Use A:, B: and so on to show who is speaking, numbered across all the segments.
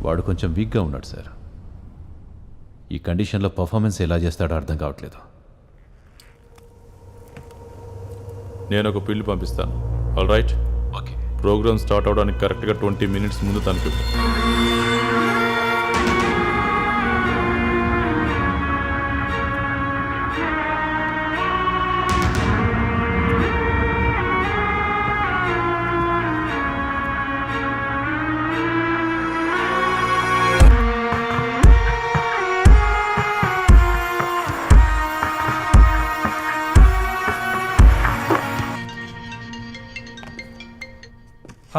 A: వాడు కొంచెం వీక్గా ఉన్నాడు సార్. ఈ కండిషన్లో పర్ఫార్మెన్స్ ఎలా చేస్తాడో అర్థం కావట్లేదు.
B: నేను ఒక పిల్లు పంపిస్తాను. All right,
A: okay.
B: Program start అవడానికి కరెక్ట్గా 20 minutes ముందు తనకు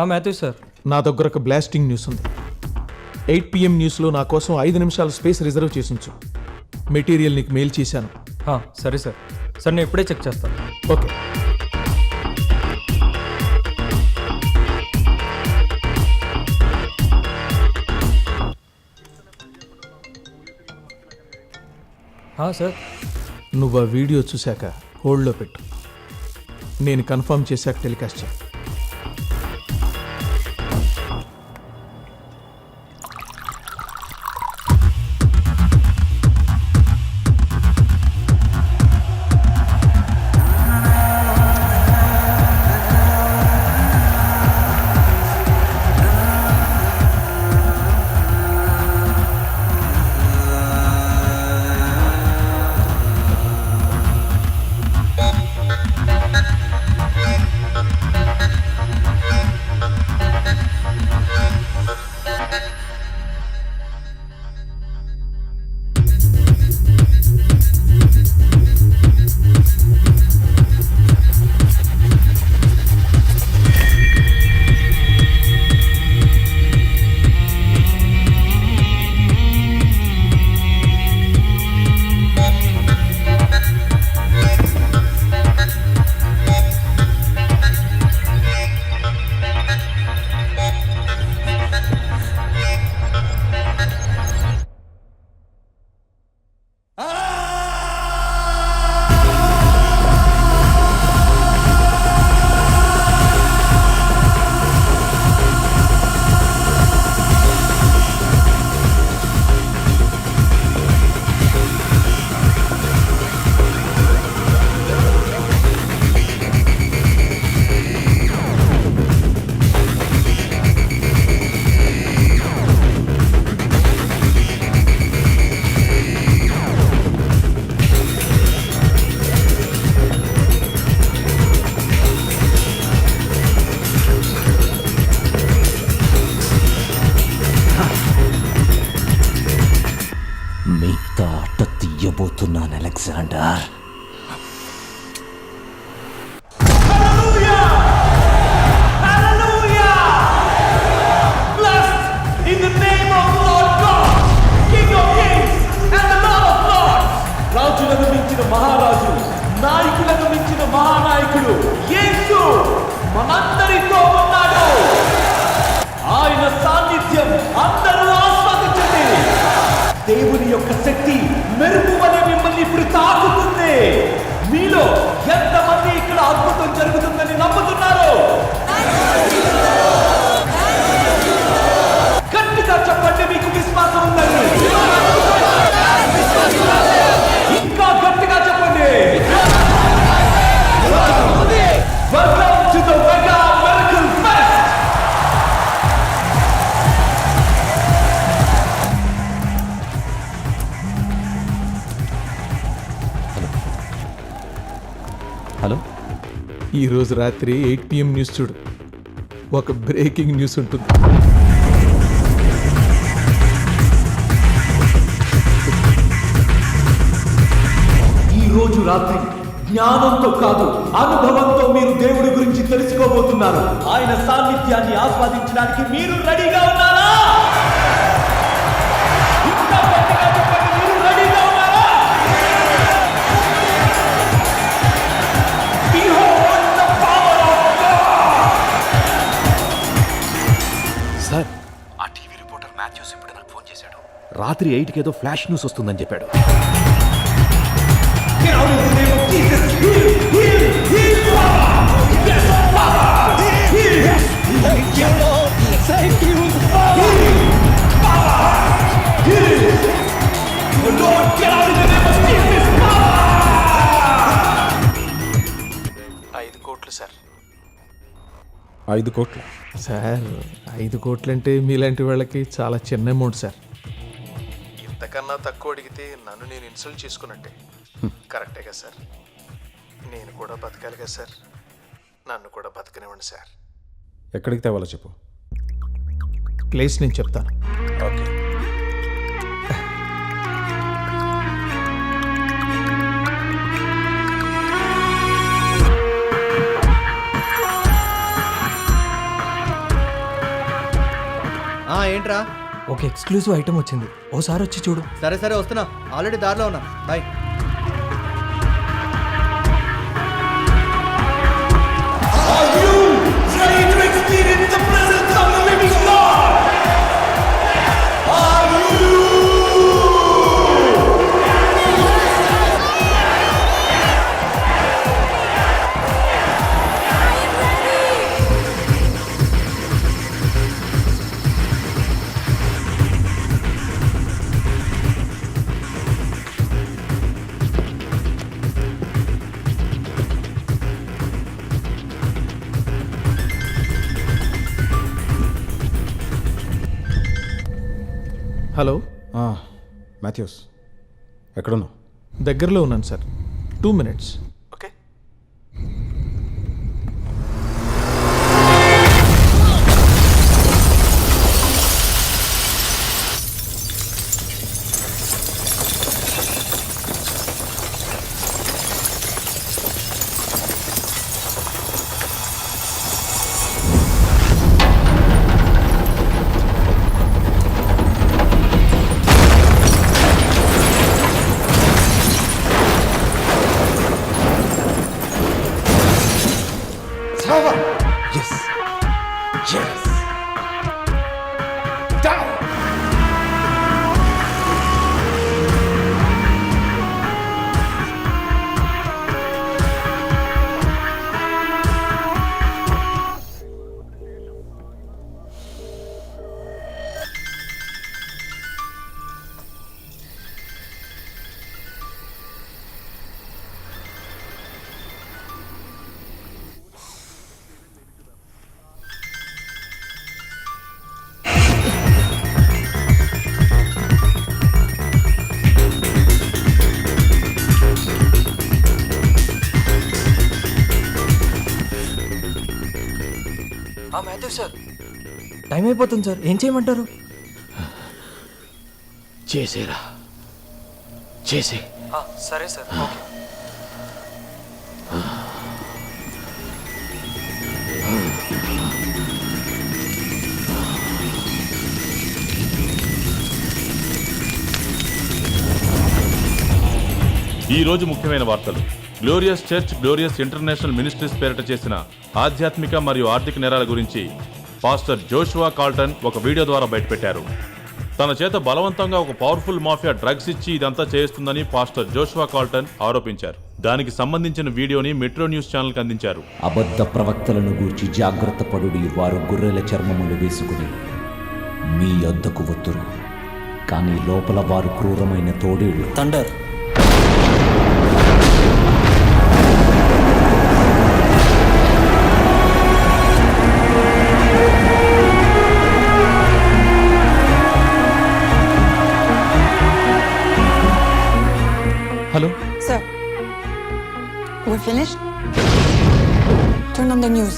C: మాథ్యూ సార్,
D: నా దగ్గర ఒక బ్లాస్టింగ్ న్యూస్ ఉంది. 8 PM న్యూస్లో నా కోసం 5 నిమిషాల స్పేస్ రిజర్వ్ చేసి ఉంచు. మెటీరియల్ నీకు మెయిల్ చేశాను.
C: సరే సార్. సార్ నేను ఇప్పుడే చెక్ చేస్తాను.
D: ఓకే.
C: సార్,
D: నువ్వు ఆ వీడియో చూశాక హోల్డ్లో పెట్టు. నేను కన్ఫర్మ్ చేశాక టెలికాస్ట్ చేయి.
E: తీయబోతున్నాను అలెగ్జాండర్.
F: రాజులను మించిన మహారాజు, నాయకులను మించిన మహానాయకుడు యేసు మనందరితో ఉన్నాడు. ఆయన సాన్నిధ్యం అందరూ ఆస్వాదించండి. దేవుని యొక్క శక్తి మెరుపు వలె మిమ్మల్ని ఇప్పుడు తాకుతుంది. మీలో ఎంతమంది ఇక్కడ అద్భుతం జరుగుతుందని నమ్ముతున్నారు? గట్టిగా చెప్పండి, మీకు విశ్వాసం ఉందని. ఇంకా గట్టిగా చెప్పండి. Welcome to the Mega Miracle Fest.
A: Hello,
D: ఈరోజు రాత్రి 8 PM న్యూస్ చూడు. ఒక బ్రేకింగ్ న్యూస్ ఉంటుంది.
F: ఈ రోజు రాత్రి జ్ఞానంతో కాదు, అనుభవంతో మీరు దేవుడి గురించి తెలుసుకోబోతున్నారు. ఆయన సాన్నిధ్యాన్ని ఆస్వాదించడానికి మీరు రెడీగా ఉన్నారా? ఇంకా గట్టిగా చెప్పండి, మీరు రెడీగా ఉన్నారా? Behold the power of God.
A: Sir, ఆ టీవీ రిపోర్టర్ మాథ్యూస్ ఇప్పుడు నాకు ఫోన్ చేశాడు. రాత్రి 8కి ఏదో ఫ్లాష్ న్యూస్ వస్తుందని చెప్పాడు.
F: Get out in the name of Jesus. Heal, heal, heal, Father. Yes, Father. Heal. Thank you, Lord. Thank you, Father. Heal. Power
A: 5 కోట్లు.
D: Sir 5 కోట్లంటే మీలాంటి వాళ్ళకి చాలా చిన్న అమౌంట్ సార్. ఇంతకన్నా తక్కువ అడిగితే నన్ను నేను ఇన్సల్ట్ చేసుకున్నట్టే. కరెక్టే కదా సార్? నేను కూడా బతకాలి కదా సార్? నన్ను కూడా బతకనివ్వండి సార్.
A: ఎక్కడికి తేవాలో చెప్పు.
D: ప్లేస్ నేను చెప్తాను.
A: ఓకే.
E: ఏంట్రా?
C: ఒక ఎక్స్క్లూజివ్ ఐటమ్ వచ్చింది, ఓసారి వచ్చి చూడు.
E: సరే సరే వస్తున్నా, ఆల్రెడీ దారిలో ఉన్నా. బాయ్.
D: హలో,
A: మాథ్యూస్ ఎక్కడున్నావు?
D: దగ్గరలో ఉన్నాను sir. 2 minutes. Okay.
C: Matthew sir, time అయిపోతుంది సార్, ఏం చేయమంటారు?
F: చేసేరా, చేసే.
C: సరే సార్, ఓకే.
B: ఈ రోజు ముఖ్యమైన వార్తలు. Glorious church, glorious international ministries పేరిట చేసిన ఆధ్యాత్మిక మరియు ఆర్థిక నేరాల గురించి పాస్టర్ జోషువా కాల్టన్ ఒక వీడియో ద్వారా బయటపెట్టారు. తన చేత బలవంతంగా ఒక పవర్ఫుల్ మాఫియా డ్రగ్స్ ఇచ్చి ఇదంతా చేస్తుందని పాస్టర్ జోషువా కాల్టన్ ఆరోపించారు. దానికి సంబంధించిన వీడియోని మెట్రో న్యూస్ ఛానల్కి అందించారు.
G: అబద్ధ ప్రవక్తలను గూర్చి జాగ్రత్త పడుడి, వారు గొర్రెల చర్మములు వేసుకుని మీ యొద్దకు వత్తురు, కానీ లోపల వారు క్రూరమైన తోడేళ్ళు.
C: Thunder.
D: Hello
H: Sir, we're finished? Turn on the news.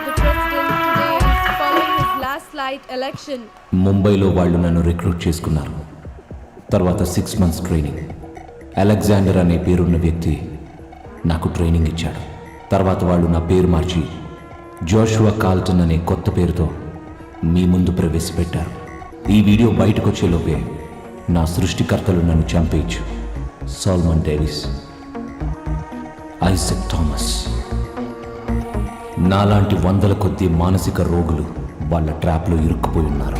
I: The president today is following his last light election.
G: ముంబైలో వాళ్ళు నన్ను రిక్రూట్ చేసుకున్నారు. తర్వాత 6 months ట్రైనింగ్. అలెగ్జాండర్ అనే పేరున్న వ్యక్తి నాకు ట్రైనింగ్ ఇచ్చాడు. తర్వాత వాళ్ళు నా పేరు మార్చి జోషువా కాల్టన్ అనే కొత్త పేరుతో మీ ముందు ప్రవేశపెట్టారు. ఈ వీడియో బయటకు వచ్చేలోపే నా సృష్టికర్తలు నన్ను చంపేయచ్చు. సాల్మన్ డేవిస్, ఐజక్ థామస్, నాలాంటి వందల కొద్ది మానసిక రోగులు వాళ్ళ ట్రాప్లో ఇరుక్కుపోయి ఉన్నారు.